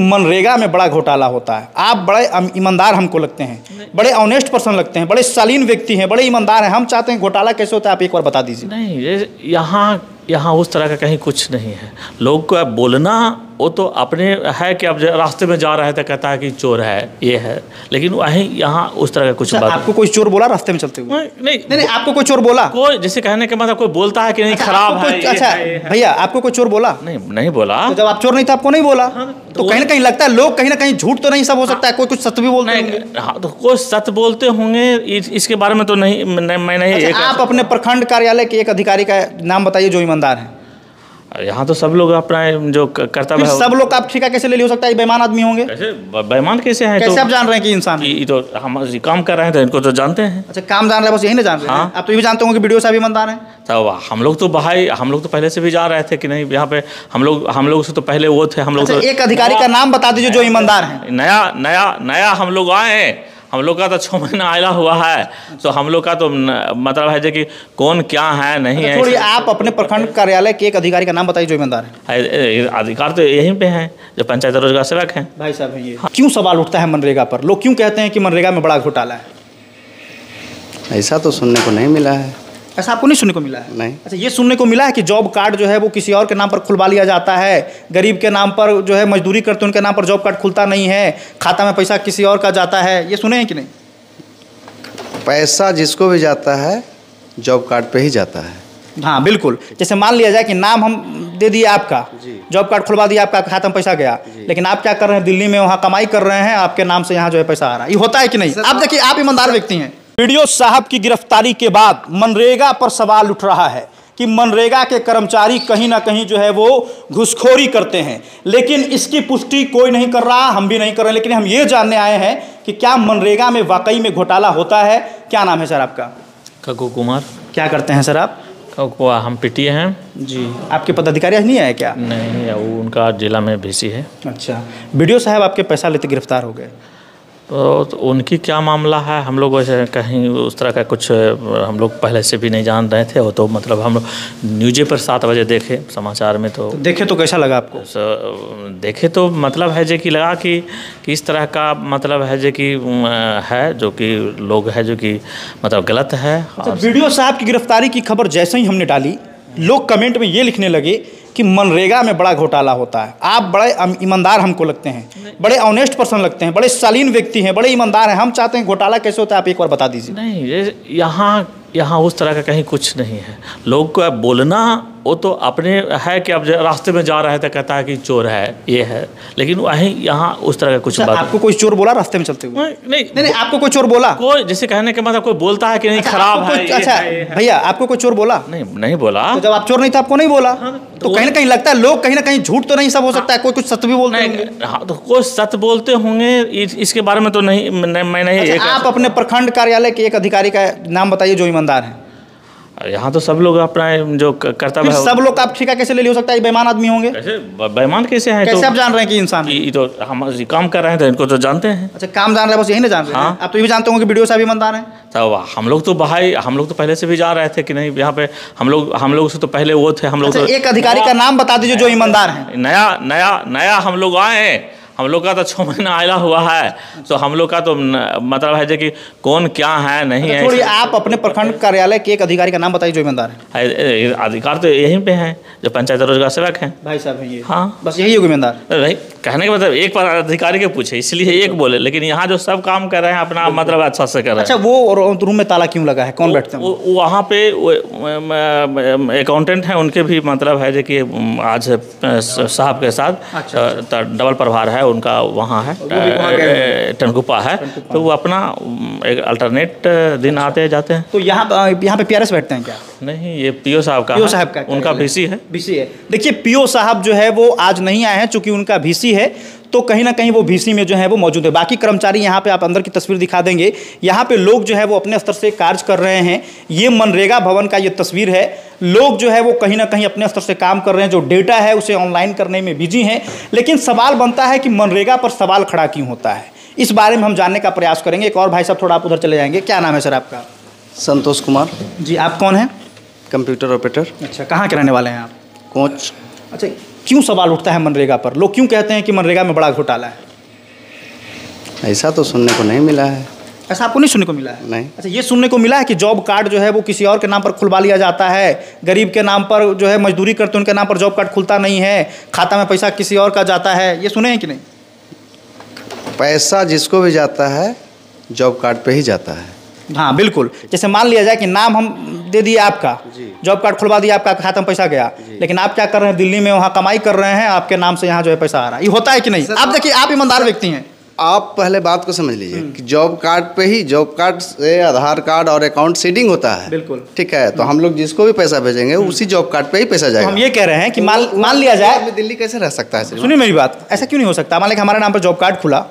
मनरेगा में बड़ा घोटाला होता है। आप बड़े ईमानदार हमको लगते हैं, बड़े ऑनेस्ट पर्सन लगते हैं, बड़े शालीन व्यक्ति हैं, बड़े ईमानदार हैं। हम चाहते हैं घोटाला कैसे होता है आप एक बार बता दीजिए। नहीं, यहाँ उस तरह का कहीं कुछ नहीं है। लोग को बोलना वो तो अपने है कि अब रास्ते में जा रहे थे कहता है कि चोर है, ये है, लेकिन वहीं यहाँ उस तरह का कुछ बात। आपको कोई चोर बोला रास्ते में चलते हुए? नहीं, आपको कोई चोर बोला? कोई जैसे कहने के मतलब कोई बोलता है कि नहीं खराब है। अच्छा भैया, आपको कोई चोर बोला? नहीं बोला। तो जब आप चोर नहीं थे आपको नहीं बोला? तो कहीं ना कहीं लगता है लोग कहीं ना कहीं झूठ तो नहीं सब हो सकता है, कोई कुछ सत्य भी बोलते होंगे। हाँ, तो कोई सत्य बोलते होंगे, इसके बारे में तो नहीं मैं नहीं। आप अपने प्रखंड कार्यालय के एक अधिकारी का नाम बताइए जो ईमानदार है। यहाँ तो सब लोग अपना जो कर्तव्य है। सब लोग आप ठेका कैसे ले हो सकता है? बेईमान आदमी होंगे। बेईमान कैसे हैं? कैसे आप जान रहे हैं कि इंसान ये तो हम काम कर रहे हैं तो इनको तो जानते हैं। अच्छा, काम जान रहे हैं, बस यही नहीं जान रहे हैं। आप तो ये भी जानते होंगे कि वीडियो साहब ईमानदार हैं। तो हम लोग तो पहले से भी जा रहे थे कि नहीं यहाँ पे हम लोग से तो पहले वो थे। हम लोग तो एक अधिकारी का नाम बता दीजिए जो ईमानदार है। नया हम लोग आए हैं। हम लोग का तो 6 महीना आया हुआ है, तो हम लोग का तो मतलब है कि कौन क्या है नहीं है। थोड़ी आप अपने प्रखंड कार्यालय के एक अधिकारी का नाम बताइए जो ईमानदार है। अधिकार तो यहीं पे हैं जो पंचायत रोजगार सेवक हैं। भाई साहब है ये। क्यों सवाल उठता है मनरेगा पर? लोग क्यों कहते हैं कि मनरेगा में बड़ा घोटाला है? ऐसा तो सुनने को नहीं मिला है। ऐसा आपको नहीं सुनने को मिला है? नहीं। अच्छा, ये सुनने को मिला है कि जॉब कार्ड जो है वो किसी और के नाम पर खुलवा लिया जाता है, गरीब के नाम पर जो है मजदूरी करते हैं उनके नाम पर जॉब कार्ड खुलता नहीं है, खाता में पैसा किसी और का जाता है। ये सुने हैं कि नहीं? पैसा जिसको भी जाता है जॉब कार्ड पे ही जाता है। हाँ बिल्कुल। जैसे मान लिया जाए कि नाम हम दे दिए आपका, जॉब कार्ड खुलवा दिया आपका, खाता में पैसा गया, लेकिन आप क्या कर रहे हैं? दिल्ली में वहाँ कमाई कर रहे हैं, आपके नाम से यहाँ जो है पैसा आ रहा है। ये होता है कि नहीं? आप देखिए, आप ईमानदार व्यक्ति हैं। वीडियो साहब की गिरफ्तारी के बाद मनरेगा पर सवाल उठ रहा है कि मनरेगा के कर्मचारी कहीं ना कहीं जो है वो घुसखोरी करते हैं, लेकिन इसकी पुष्टि कोई नहीं कर रहा, हम भी नहीं कर रहे। लेकिन हम ये जानने आए हैं कि क्या मनरेगा में वाकई में घोटाला होता है। क्या नाम है सर आपका? कक्कू कुमार। क्या करते हैं सर आप? हम पीटीए हैं जी। आपके पदाधिकारी नहीं आए क्या? नहीं, वो उनका जिला में VC है। अच्छा, वीडियो साहब आपके पैसा लेते गिरफ्तार हो गए, तो उनकी क्या मामला है? हम लोग वैसे कहीं उस तरह का कुछ हम लोग पहले से भी नहीं जान रहे थे। वो तो मतलब हम लोग न्यूज़ पर 7 बजे देखे समाचार में, तो देखे तो कैसा लगा आपको? देखे तो मतलब है जो कि लगा कि इस तरह का मतलब है जो कि है जो कि लोग है जो कि मतलब गलत है। अच्छा, वीडियो साहब की गिरफ्तारी की खबर जैसे ही हमने डाली, लोग कमेंट में ये लिखने लगे कि मनरेगा में बड़ा घोटाला होता है। आप बड़े ईमानदार हमको लगते हैं, बड़े ऑनेस्ट पर्सन लगते हैं, बड़े शालीन व्यक्ति हैं, बड़े ईमानदार हैं। हम चाहते हैं घोटाला कैसे होता है आप एक बार बता दीजिए। नहीं, यहाँ उस तरह का कहीं कुछ नहीं है। लोग को बोलना वो तो अपने है कि अब रास्ते में जा रहे थे कहता है कि चोर है, ये है, लेकिन वहीं यहाँ उस तरह का कुछ बात। आपको कोई चोर बोला रास्ते में चलते हुए? नहीं, आपको कोई चोर बोला? कोई जैसे कहने के मतलब कोई बोलता है कि नहीं खराब है। अच्छा भैया, आपको कोई चोर बोला? नहीं बोला। तो जब आप चोर नहीं थे आपको नहीं बोला? तो कहीं ना कहीं लगता है लोग कहीं ना कहीं झूठ तो नहीं सब हो सकता है, कोई कुछ सत्य भी बोलते होंगे। हाँ, तो कोई सत्य बोलते होंगे, इसके बारे में तो नहीं मैं नहीं। आप अपने प्रखंड कार्यालय के एक अधिकारी का नाम बताइए जो ईमानदार है। यहाँ तो सब लोग अपना जो कर्तव्य है। सब लोग आप ठेका कैसे ले हो सकता है? बेईमान आदमी होंगे। बेईमान कैसे हैं? कैसे आप जान रहे हैं कि इंसान ये तो हम काम कर रहे हैं तो इनको तो जानते हैं। अच्छा, काम जान रहे हैं, बस यही नहीं जान रहे हैं। आप तो ये भी जानते होंगे कि वीडियो साहब ईमानदार हैं। तो हम लोग तो पहले से भी जा रहे थे कि नहीं यहाँ पे हम लोग से तो पहले वो थे। हम लोग तो एक अधिकारी का नाम बता दीजिए जो ईमानदार है। नया हम लोग आए हैं। हम लोग का तो 6 महीना आया हुआ है, तो हम लोग का तो मतलब है कि कौन क्या है नहीं है। थोड़ी आप अपने प्रखंड कार्यालय के एक अधिकारी का नाम बताइए जो ईमानदार है। अधिकार तो यहीं पे हैं जो पंचायत रोजगार सेवक हैं। भाई साहब है ये। हाँ, बस यही हो ईमानदार। नहीं, कहने का मतलब एक बार अधिकारी के पूछे इसलिए एक बोले, लेकिन यहाँ जो सब काम कर रहे हैं अपना मतलब अच्छा से कर रहे हैं। अच्छा, वो रूम में ताला क्यों लगा है? कौन बैठते हैं वहाँ पे? अकाउंटेंट हैं, उनके भी मतलब है जो कि आज साहब के साथ डबल प्रभार है उनका, वहाँ है टनकुपा है, तो वो अपना एक अल्टरनेट दिन आते जाते हैं। तो यहाँ पे PRS बैठते हैं क्या? नहीं, ये PO साहब का उनका VC है। देखिए, PO साहब जो है वो आज नहीं आए हैं, चूंकि उनका VC है, तो कहीं ना कहीं वो VC में जो है वो मौजूद है। बाकी कर्मचारी यहाँ पे आप अंदर की तस्वीर दिखा देंगे, यहाँ पे लोग जो है वो अपने स्तर से कार्य कर रहे हैं। ये मनरेगा भवन का ये तस्वीर है। लोग जो है वो कहीं ना कहीं अपने स्तर से काम कर रहे हैं, जो डेटा है उसे ऑनलाइन करने में बिजी हैं। लेकिन सवाल बनता है कि मनरेगा पर सवाल खड़ा क्यों होता है, इस बारे में हम जानने का प्रयास करेंगे। एक और भाई साहब, थोड़ा आप उधर चले जाएंगे। क्या नाम है सर आपका? संतोष कुमार। जी, आप कौन हैं? Computer operator. अच्छा, कहाँ के रहने वाले हैं आप? कोच। अच्छा, क्यों सवाल उठता है मनरेगा पर? लोग क्यों कहते हैं कि मनरेगा में बड़ा घोटाला है? ऐसा तो सुनने को नहीं मिला है। ऐसा आपको नहीं सुनने को मिला है? नहीं। अच्छा, ये सुनने को मिला है कि जॉब कार्ड जो है वो किसी और के नाम पर खुलवा लिया जाता है, गरीब के नाम पर जो है मजदूरी करते उनके नाम पर जॉब कार्ड खुलता नहीं है, खाता में पैसा किसी और का जाता है, ये सुने हैं कि नहीं? पैसा जिसको भी जाता है जॉब कार्ड पे ही जाता है। हाँ बिल्कुल। जैसे मान लिया जाए कि नाम हम दे दिए आपका, जॉब कार्ड खुलवा दिया, आपका खाता में पैसा गया, लेकिन आप क्या कर रहे हैं? दिल्ली में वहाँ कमाई कर रहे हैं, आपके नाम से यहाँ जो है पैसा आ रहा है। ये होता है कि नहीं? आप देखिए, आप ईमानदार व्यक्ति हैं। आप पहले बात को समझ लीजिए कि जॉब कार्ड पे ही, जॉब कार्ड से आधार कार्ड और अकाउंट सीडिंग होता है। बिल्कुल ठीक है, तो हम लोग जिसको भी पैसा भेजेंगे उसी जॉब कार्ड पे ही पैसा जाएगा। हम ये कह रहे हैं कि मान लिया जाए, दिल्ली कैसे रह सकता है? सुनिए मेरी बात, ऐसा क्यों नहीं हो सकता? मान लें कि हमारे नाम पर जॉब कार्ड खुला,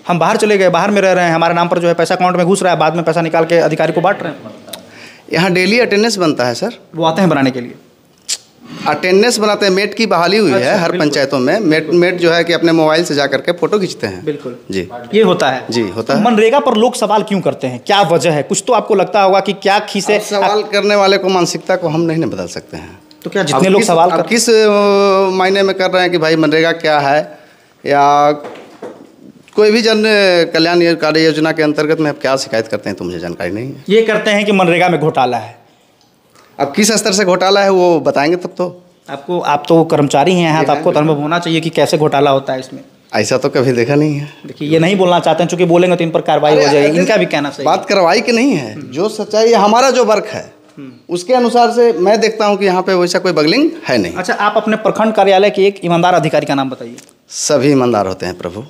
हम बाहर चले गए, बाहर में रह रहे हैं, हमारे नाम पर जो है पैसा अकाउंट में घुस रहा है, बाद में पैसा निकाल के अधिकारी को बांट रहे हैं। यहाँ डेली अटेंडेंस बनता है सर, वो आते हैं बनाने के लिए। अटेंडेंस बनाते हैं। मेट की बहाली हुई है हर पंचायतों में। मेट जो है कि अपने मोबाइल से जा करके फोटो खींचते हैं। बिल्कुल जी, ये होता है। जी होता है। मनरेगा पर लोग सवाल क्यों करते हैं? क्या वजह है? कुछ तो आपको लगता होगा कि क्या खीसे। सवाल करने वाले को मानसिकता को हम नहीं बदल सकते हैं। तो क्या जितने लोग सवाल कर किस मायने में कर रहे हैं कि भाई मनरेगा क्या है, या कोई भी जन कल्याण कार्य योजना के अंतर्गत में आप क्या शिकायत करते हैं तो मुझे जानकारी नहीं है। ये करते हैं कि मनरेगा में घोटाला है। अब किस स्तर से घोटाला है वो बताएंगे तब तो। आप तो कर्मचारी हैं यहाँ, तो आपको तो अनुभव होना चाहिए कि कैसे घोटाला होता है इसमें। ऐसा तो कभी देखा नहीं है। देखिए, ये नहीं बोलना चाहते हैं, चूंकि बोलेंगे तो इन पर कार्रवाई हो जाएगी। इनका भी कहना सही। बात कार्रवाई की नहीं है, जो सच्चाई है, हमारा जो वर्क है उसके अनुसार से मैं देखता हूँ कि यहाँ पे वैसा कोई बगलिंग है नहीं। अच्छा, आप अपने प्रखंड कार्यालय के एक ईमानदार अधिकारी का नाम बताइए। सभी ईमानदार होते हैं प्रभु।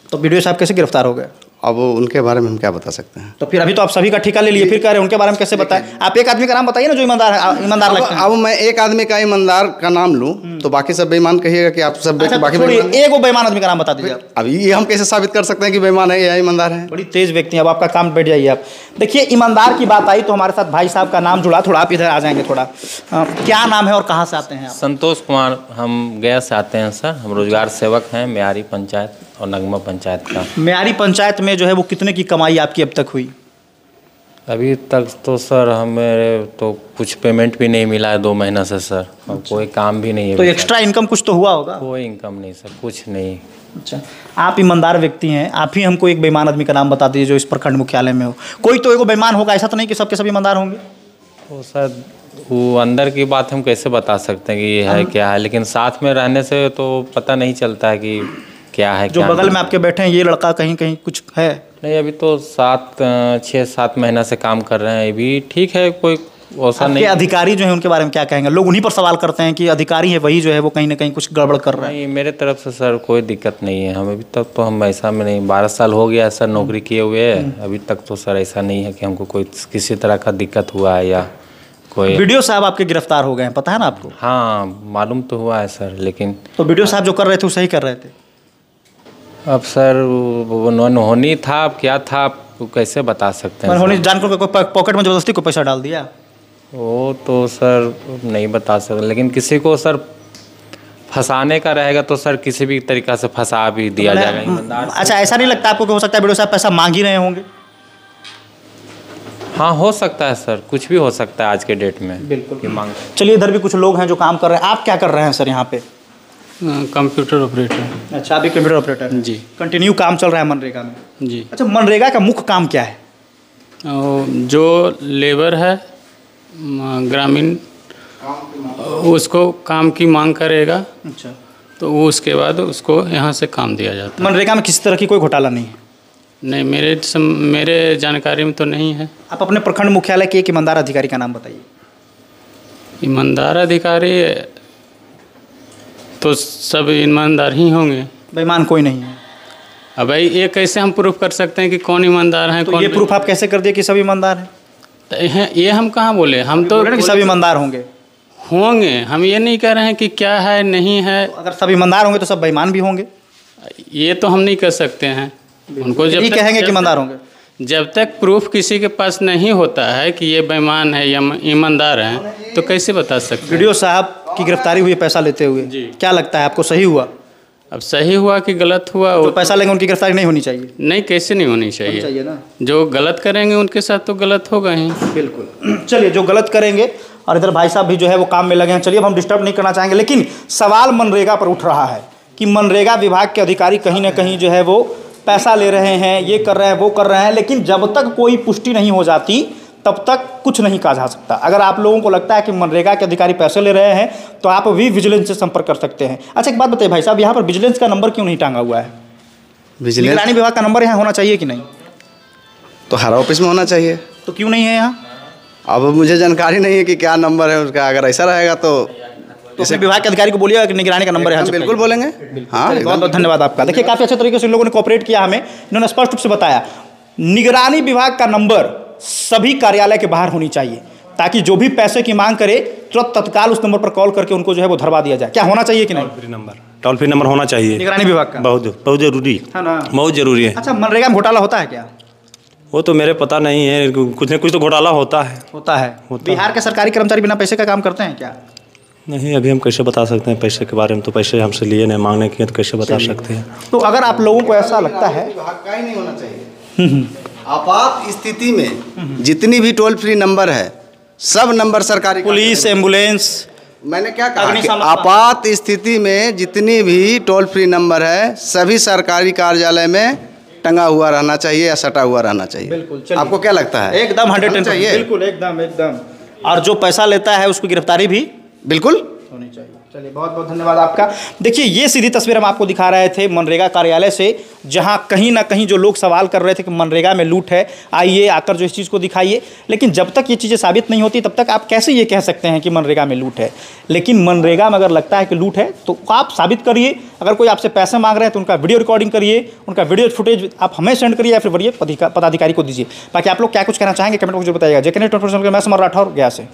तो बीडीओ साहब कैसे गिरफ्तार हो गए? अब उनके बारे में हम क्या बता सकते हैं? तो फिर अभी तो आप सभी का ठेका ले लिए, फिर कह रहे हैं उनके बारे में कैसे बताएं? आप एक आदमी का नाम बताइए ना जो ईमानदार है, ईमानदार लगता है। अब मैं एक आदमी का ईमानदार का नाम लूं तो बाकी सब बेईमान कहिएगा कि आप सब अच्छा, बाकी छोड़िए, एक वो बेईमान आदमी का नाम बता दीजिए। अब ये हम कैसे साबित कर सकते हैं कि बेईमान है या ईमानदार है? बड़ी तेज व्यक्ति हैं। अब आपका काम बैठ जाइए आप। देखिए, ईमानदार की बात आई तो हमारे साथ भाई साहब का नाम जुड़ा। थोड़ा आप इधर आ जाएंगे थोड़ा। क्या नाम है और कहाँ से आते हैं आप? संतोष कुमार, हम गया से आते हैं सर। हम रोजगार सेवक हैं म्यारी पंचायत और नगमा पंचायत का। म्यारी पंचायत में जो है वो कितने की कमाई आपकी अब तक हुई? अभी तक तो सर हमें तो कुछ पेमेंट भी नहीं मिला है 2 महीना से सर। और कोई काम भी नहीं है। तो एक्स्ट्रा इनकम कुछ तो हुआ होगा? कोई इनकम नहीं सर, कुछ नहीं। अच्छा, आप ईमानदार व्यक्ति हैं, आप ही हमको एक बेईमान आदमी का नाम बता दीजिए जो इस प्रखंड मुख्यालय में हो। कोई तो एगो बेईमान होगा, ऐसा तो नहीं कि सबके सब ईमानदार होंगे? तो सर वो अंदर की बात हम कैसे बता सकते हैं कि ये है क्या है, लेकिन साथ में रहने से तो पता नहीं चलता है कि क्या है। जो क्या बगल में आपके बैठे हैं ये लड़का कहीं कहीं कुछ है? नहीं, अभी तो 6-7 महीना से काम कर रहे हैं। अभी ठीक है, कोई ऐसा नहीं। अधिकारी जो है उनके बारे में क्या कहेंगे? लोग उन्हीं पर सवाल करते हैं कि अधिकारी है वही जो है वो कहीं ना कहीं कुछ गड़बड़ कर रहा है। नहीं, मेरे तरफ से सर कोई दिक्कत नहीं है। हम अभी तक तो हम ऐसा में नहीं, 12 साल हो गया सर नौकरी किए हुए। अभी तक तो सर ऐसा नहीं है कि हमको कोई किसी तरह का दिक्कत हुआ है या कोई। वीडियो साहब आपके गिरफ्तार हो गए हैं, पता है ना आपको? हाँ, मालूम तो हुआ है सर, लेकिन तो वीडियो साहब जो कर रहे थे वो सही कर रहे थे? अब सर वो अनहोनी था, अब क्या था, आप कैसे बता सकते हैं? अनहोनी जानकर कोई पॉकेट में जबरदस्ती को पैसा डाल दिया? वो तो सर नहीं बता सकते, लेकिन किसी को सर फंसाने का रहेगा तो सर किसी भी तरीका से फंसा भी दिया जाएगा। अच्छा, ऐसा नहीं लगता आपको कि हो सकता है वीडियो साहब पैसा मांग ही रहे होंगे? हाँ, हो सकता है सर, कुछ भी हो सकता है आज के डेट में। बिल्कुल मांग। चलिए, इधर भी कुछ लोग हैं जो काम कर रहे हैं। आप क्या कर रहे हैं सर यहाँ पे? Computer operator. अच्छा, अभी कंप्यूटर ऑपरेटर जी। कंटिन्यू काम चल रहा है मनरेगा में? जी। अच्छा, मनरेगा का मुख्य काम क्या है? जो लेबर है ग्रामीण, उसको काम की मांग करेगा। अच्छा, तो वो उसके बाद उसको यहाँ से काम दिया जाता है। मनरेगा में किसी तरह की कोई घोटाला नहीं है? नहीं, मेरे जानकारी में तो नहीं है। आप अपने प्रखंड मुख्यालय के एक ईमानदार अधिकारी का नाम बताइए। ईमानदार अधिकारी तो सब ईमानदार ही होंगे, बेईमान कोई नहीं है। अब भाई ये कैसे हम प्रूफ कर सकते हैं कि कौन ईमानदार है? तो कौन ये प्रूफ आप कैसे कर दिए कि सब ईमानदार हैं? तो ये हम कहाँ बोले? हम तो कि सब ईमानदार होंगे। हम ये नहीं कह रहे हैं कि क्या है नहीं है। तो अगर सब ईमानदार होंगे तो सब बेईमान भी होंगे? ये तो हम नहीं कर सकते हैं। उनको जब तक कहेंगे कि ईमानदार होंगे, जब तक प्रूफ किसी के पास नहीं होता है कि ये बेईमान है या ईमानदार है, तो कैसे बता सकते हैं? वीडियो साहब की गिरफ्तारी हुई पैसा लेते हुए, क्या लगता है आपको सही हुआ? अब सही हुआ कि गलत हुआ? जो पैसा लेंगे उनकी गिरफ्तारी नहीं होनी चाहिए? नहीं, कैसे नहीं होनी चाहिए? ना। जो गलत करेंगे उनके साथ तो गलत होगा ही। बिल्कुल। चलिए, जो गलत करेंगे और इधर भाई साहब भी जो है वो काम में लगे हैं। चलिए अब हम डिस्टर्ब नहीं करना चाहेंगे, लेकिन सवाल मनरेगा पर उठ रहा है कि मनरेगा विभाग के अधिकारी कहीं ना कहीं जो है वो पैसा ले रहे हैं, ये कर रहे हैं, वो कर रहे हैं, लेकिन जब तक कोई पुष्टि नहीं हो जाती तब तक कुछ नहीं कहा जा सकता। अगर आप लोगों को लगता है कि मनरेगा के अधिकारी पैसे ले रहे हैं तो आप भी विजिलेंस से संपर्क कर सकते हैं। अच्छा एक बात बताइए भाई साहब, यहाँ पर विजिलेंस का नंबर क्यों नहीं टांगा हुआ है? निगरानी विभाग का नंबर यहाँ होना चाहिए कि नहीं? तो हर ऑफिस में होना चाहिए। तो क्यों नहीं है यहाँ? अब मुझे जानकारी नहीं है कि क्या नंबर है उसका। अगर ऐसा रहेगा तो इसे विभाग के अधिकारी को बोलिएगा कि निगरानी का नंबर है। बिल्कुल बोलेंगे। हाँ, बहुत बहुत धन्यवाद आपका। देखिए काफ़ी अच्छे तरीके से इन लोगों ने कोऑपरेट किया हमें। इन्होंने स्पष्ट रूप से बताया निगरानी विभाग का नंबर सभी कार्यालय के बाहर होनी चाहिए, ताकि जो भी पैसे की मांग करे तुरंत तत्काल उस नंबर पर कॉल करके उनको जो है वो धरवा दिया जाए। क्या होना चाहिए कि नहीं? टोल फ्री नंबर होना चाहिए निगरानी विभाग का बहुत जरूरी है ना, बहुत जरूरी है। अच्छा मनरेगा में घोटाला होता है क्या? वो तो मेरे पता नहीं है, कुछ न कुछ तो घोटाला होता है। बिहार के सरकारी कर्मचारी बिना पैसे का काम करते हैं क्या? नहीं, अभी हम कैसे बता सकते हैं पैसे के बारे में? तो पैसे हमसे लिए नहीं, मांगने के तो कैसे बता सकते हैं? तो अगर आप लोगों को ऐसा लगता है विभाग का ही नहीं होना चाहिए। आपात स्थिति में जितनी भी टोल फ्री नंबर है सब नंबर सरकारी, पुलिस, एम्बुलेंस, मैंने क्या कहा कि आपात स्थिति में जितनी भी टोल फ्री नंबर है सभी सरकारी कार्यालय में टंगा हुआ रहना चाहिए या सटा हुआ रहना चाहिए। बिल्कुल। आपको क्या लगता है? एकदम 100% चाहिए। बिल्कुल एकदम। और जो पैसा लेता है उसको गिरफ्तारी भी बिल्कुल होनी चाहिए। चलिए बहुत बहुत धन्यवाद आपका। देखिए ये सीधी तस्वीर हम आपको दिखा रहे थे मनरेगा कार्यालय से, जहां कहीं ना कहीं जो लोग सवाल कर रहे थे कि मनरेगा में लूट है, आइए आकर जो इस चीज़ को दिखाइए। लेकिन जब तक ये चीज़ें साबित नहीं होती तब तक आप कैसे ये कह सकते हैं कि मनरेगा में लूट है? लेकिन मनरेगा में अगर लगता है कि लूट है तो आप साबित करिए। अगर कोई आपसे पैसे मांग रहे हैं तो उनका वीडियो रिकॉर्डिंग करिए, उनका वीडियो फुटेज आप हमें सेंड करिए या फिर वरीय पदाधिकारी को दीजिए। बाकी आप लोग क्या कुछ कहना चाहेंगे कमेंट बॉक्स में बताइएगा। जेके न्यूज़ 24 मैं समर राठौर गया से।